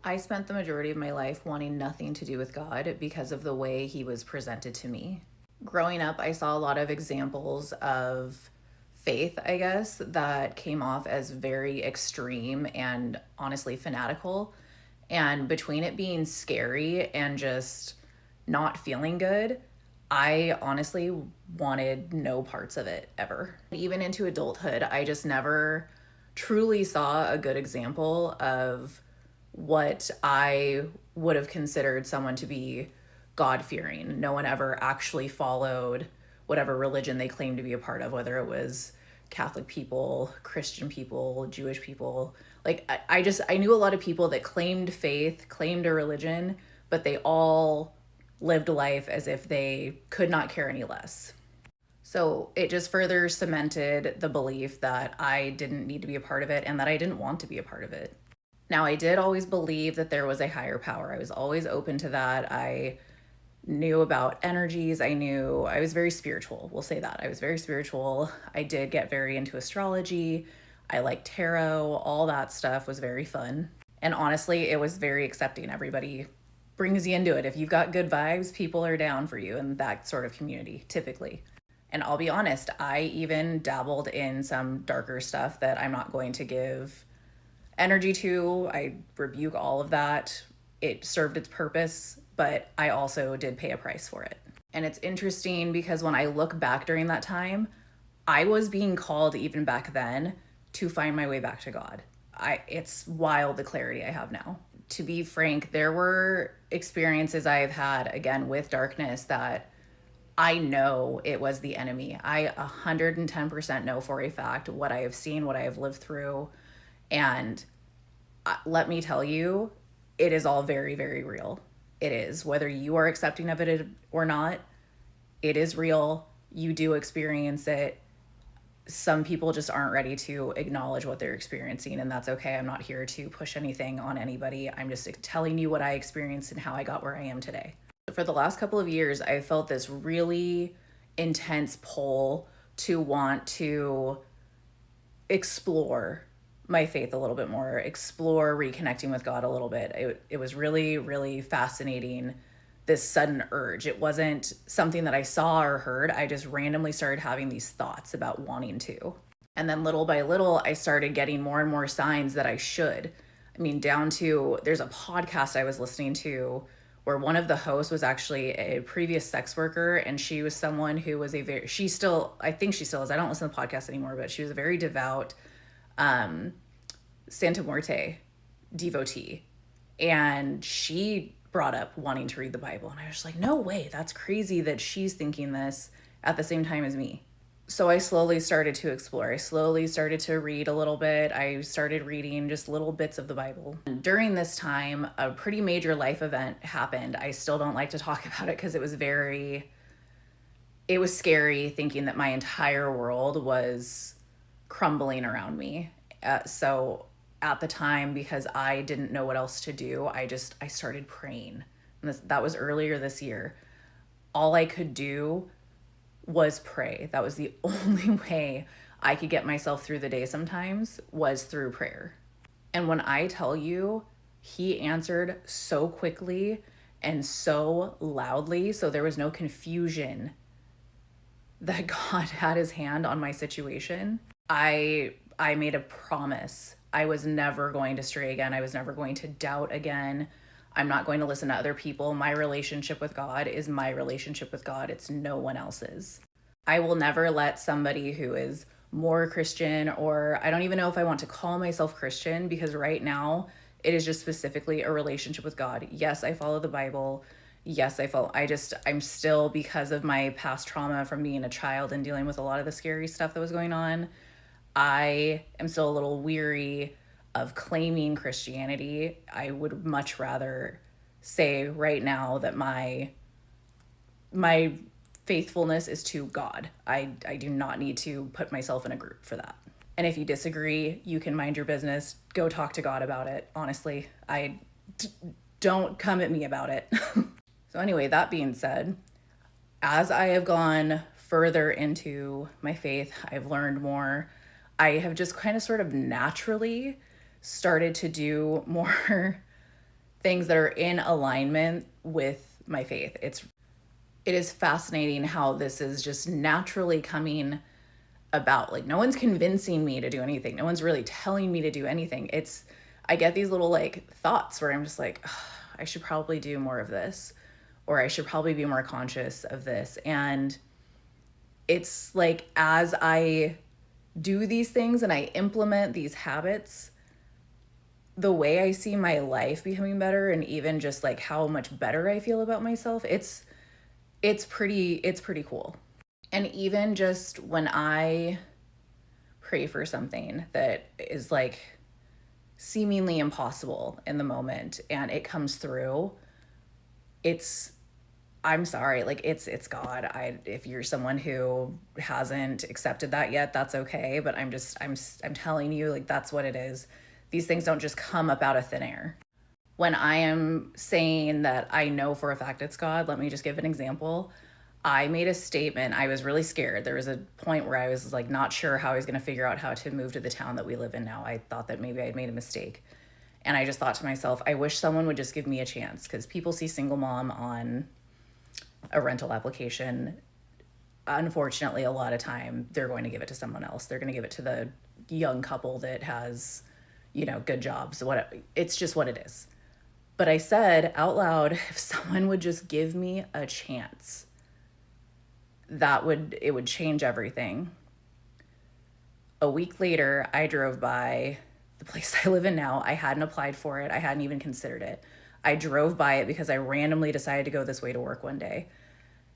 I spent the majority of my life wanting nothing to do with God because of the way he was presented to me. Growing up, I saw a lot of examples of faith, I guess, that came off as very extreme and honestly fanatical. And between it being scary and just not feeling good, I honestly wanted no parts of it ever. Even into adulthood, I just never truly saw a good example of what I would have considered someone to be God fearing. No one ever actually followed whatever religion they claimed to be a part of, whether it was Catholic people, Christian people, Jewish people. Like, I knew a lot of people that claimed faith, claimed a religion, but they all lived life as if they could not care any less. So it just further cemented the belief that I didn't need to be a part of it and that I didn't want to be a part of it. Now, I did always believe that there was a higher power. I was always open to that. I knew about energies. I was very spiritual. We'll say that. I was very spiritual. I did get very into astrology. I liked tarot. All that stuff was very fun. And honestly, it was very accepting. Everybody brings you into it. If you've got good vibes, people are down for you in that sort of community, typically. And I'll be honest, I even dabbled in some darker stuff that I'm not going to give energy to. I rebuke all of that. It served its purpose, but I also did pay a price for it. And it's interesting because when I look back during that time, I was being called even back then to find my way back to God. It's wild the clarity I have now. To be frank, there were experiences I've had again with darkness that I know it was the enemy. I 110% know for a fact what I have seen, what I have lived through. And let me tell you, it is all very, very real. It is. Whether you are accepting of it or not, it is real. You do experience it. Some people just aren't ready to acknowledge what they're experiencing, and that's okay. I'm not here to push anything on anybody. I'm just telling you what I experienced and how I got where I am today. For the last couple of years, I felt this really intense pull to want to explore my faith a little bit more, explore reconnecting with God a little bit. It was really, really fascinating, this sudden urge. It wasn't something that I saw or heard. I just randomly started having these thoughts about wanting to. And then little by little, I started getting more and more signs that I should. I mean, down to there's a podcast I was listening to where one of the hosts was actually a previous sex worker, and she was someone who was I think she still is. I don't listen to the podcast anymore, but she was a very devout Santa Muerte devotee. And she brought up wanting to read the Bible. And I was like, no way, that's crazy that she's thinking this at the same time as me. So I slowly started to explore. I slowly started to read a little bit. I started reading just little bits of the Bible. And during this time, a pretty major life event happened. I still don't like to talk about it because it was scary thinking that my entire world was crumbling around me. So at the time, because I didn't know what else to do, I started praying. And that was earlier this year. All I could do was pray. That was the only way I could get myself through the day sometimes, was through prayer. And when I tell you, he answered so quickly and so loudly, so there was no confusion that God had his hand on my situation. I made a promise. I was never going to stray again. I was never going to doubt again. I'm not going to listen to other people. My relationship with God is my relationship with God. It's no one else's. I will never let somebody who is more Christian, or I don't even know if I want to call myself Christian, because right now it is just specifically a relationship with God. Yes, I follow the Bible. Yes, I'm still, because of my past trauma from being a child and dealing with a lot of the scary stuff that was going on, I am still a little weary of claiming Christianity. I would much rather say right now that my faithfulness is to God. I do not need to put myself in a group for that. And if you disagree, you can mind your business. Go talk to God about it. Honestly, don't come at me about it. So anyway, that being said, as I have gone further into my faith, I've learned more. I have just kind of sort of naturally started to do more things that are in alignment with my faith. It is fascinating how this is just naturally coming about. Like, no one's convincing me to do anything. No one's really telling me to do anything. I get these little like thoughts where I'm just like, "Ugh, I should probably do more of this, or I should probably be more conscious of this." And it's like, as I do these things and I implement these habits, the way I see my life becoming better, and even just like how much better I feel about myself, it's pretty cool. And even just when I pray for something that is like seemingly impossible in the moment and it comes through, it's I'm sorry, like it's God. If you're someone who hasn't accepted that yet, that's okay, but I'm telling you, like, that's what it is. These things don't just come up out of thin air. When I am saying that I know for a fact it's God, let me just give an example. I made a statement. I was really scared. There was a point where I was like not sure how I was going to figure out how to move to the town that we live in now. I thought that maybe I had made a mistake. And I just thought to myself, I wish someone would just give me a chance, because people see single mom on a rental application. Unfortunately, a lot of time they're going to give it to someone else. They're going to give it to the young couple that has, good jobs. It's just what it is. But I said out loud, if someone would just give me a chance, it would change everything. A week later, I drove by the place I live in now. I hadn't applied for it. I hadn't even considered it. I drove by it because I randomly decided to go this way to work one day.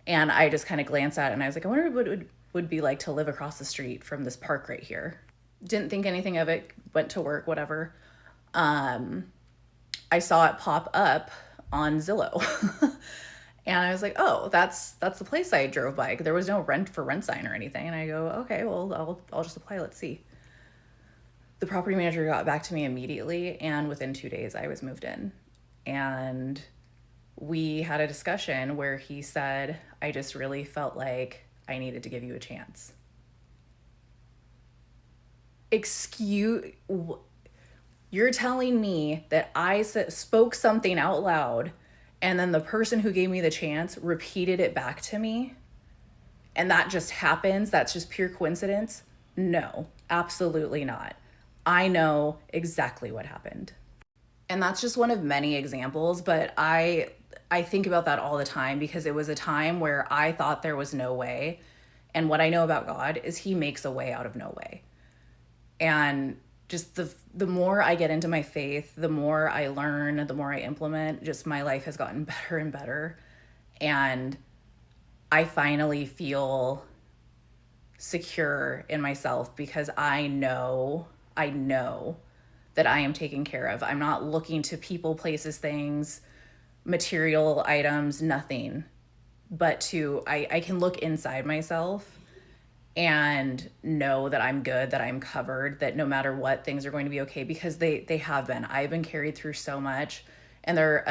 And I just kind of glanced at it and I was like, I wonder what it would be like to live across the street from this park right here. Didn't think anything of it, went to work, whatever. I saw it pop up on Zillow. And I was like, oh, that's the place I drove by. There was no rent sign or anything. And I go, okay, well, I'll just apply. Let's see. The property manager got back to me immediately, and within 2 days I was moved in. And we had a discussion where he said, I just really felt like I needed to give you a chance. You're telling me that I spoke something out loud, and then the person who gave me the chance repeated it back to me, and that just happens? That's just pure coincidence? No, absolutely not. I know exactly what happened. And that's just one of many examples, but I think about that all the time, because it was a time where I thought there was no way. And what I know about God is he makes a way out of no way. And just the more I get into my faith, the more I learn, the more I implement, just my life has gotten better and better. And I finally feel secure in myself, because I know that I am taken care of. I'm not looking to people, places, things, material items, nothing. But I can look inside myself and know that I'm good, that I'm covered, that no matter what, things are going to be okay, because they have been. I've been carried through so much. And there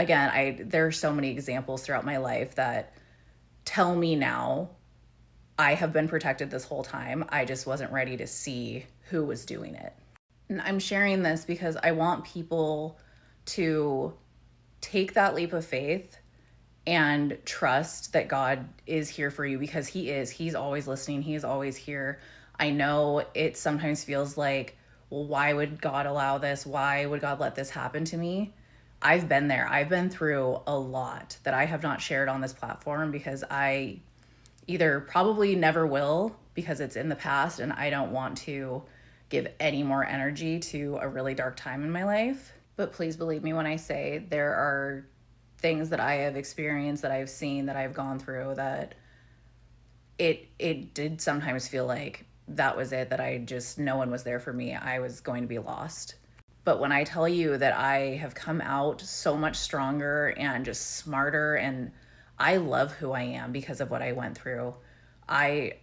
are so many examples throughout my life that tell me now I have been protected this whole time. I just wasn't ready to see who was doing it. And I'm sharing this because I want people to take that leap of faith and trust that God is here for you, because he is. He's always listening. He is always here. I know it sometimes feels like, well, why would God allow this? Why would God let this happen to me? I've been there. I've been through a lot that I have not shared on this platform, because I either probably never will, because it's in the past and I don't want to give any more energy to a really dark time in my life. But please believe me when I say there are things that I have experienced, that I've seen, that I've gone through, that it did sometimes feel like that was it, that no one was there for me. I was going to be lost. But when I tell you that I have come out so much stronger and just smarter, and I love who I am because of what I went through. I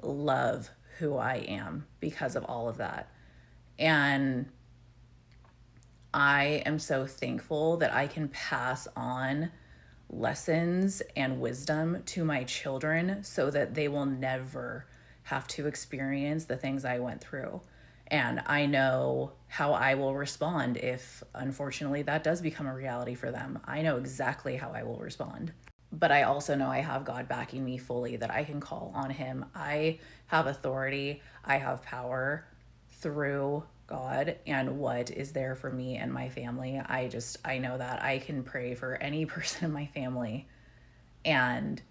love who I am because of all of that. And I am so thankful that I can pass on lessons and wisdom to my children, so that they will never have to experience the things I went through. And I know how I will respond if, unfortunately, that does become a reality for them. I know exactly how I will respond. But I also know I have God backing me fully, that I can call on Him. I have authority, I have power through God and what is there for me and my family. I know that I can pray for any person in my family and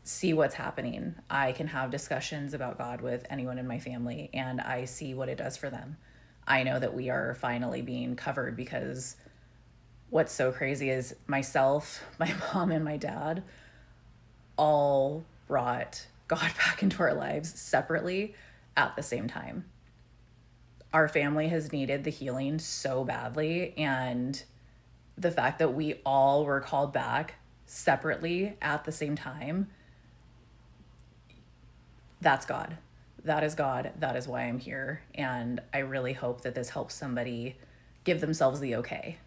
see what's happening. I can have discussions about God with anyone in my family and I see what it does for them. I know that we are finally being covered because what's so crazy is myself, my mom, and my dad all brought God back into our lives separately at the same time. Our family has needed the healing so badly, and the fact that we all were called back separately at the same time, that's God. That is God. That is why I'm here. And I really hope that this helps somebody give themselves the okay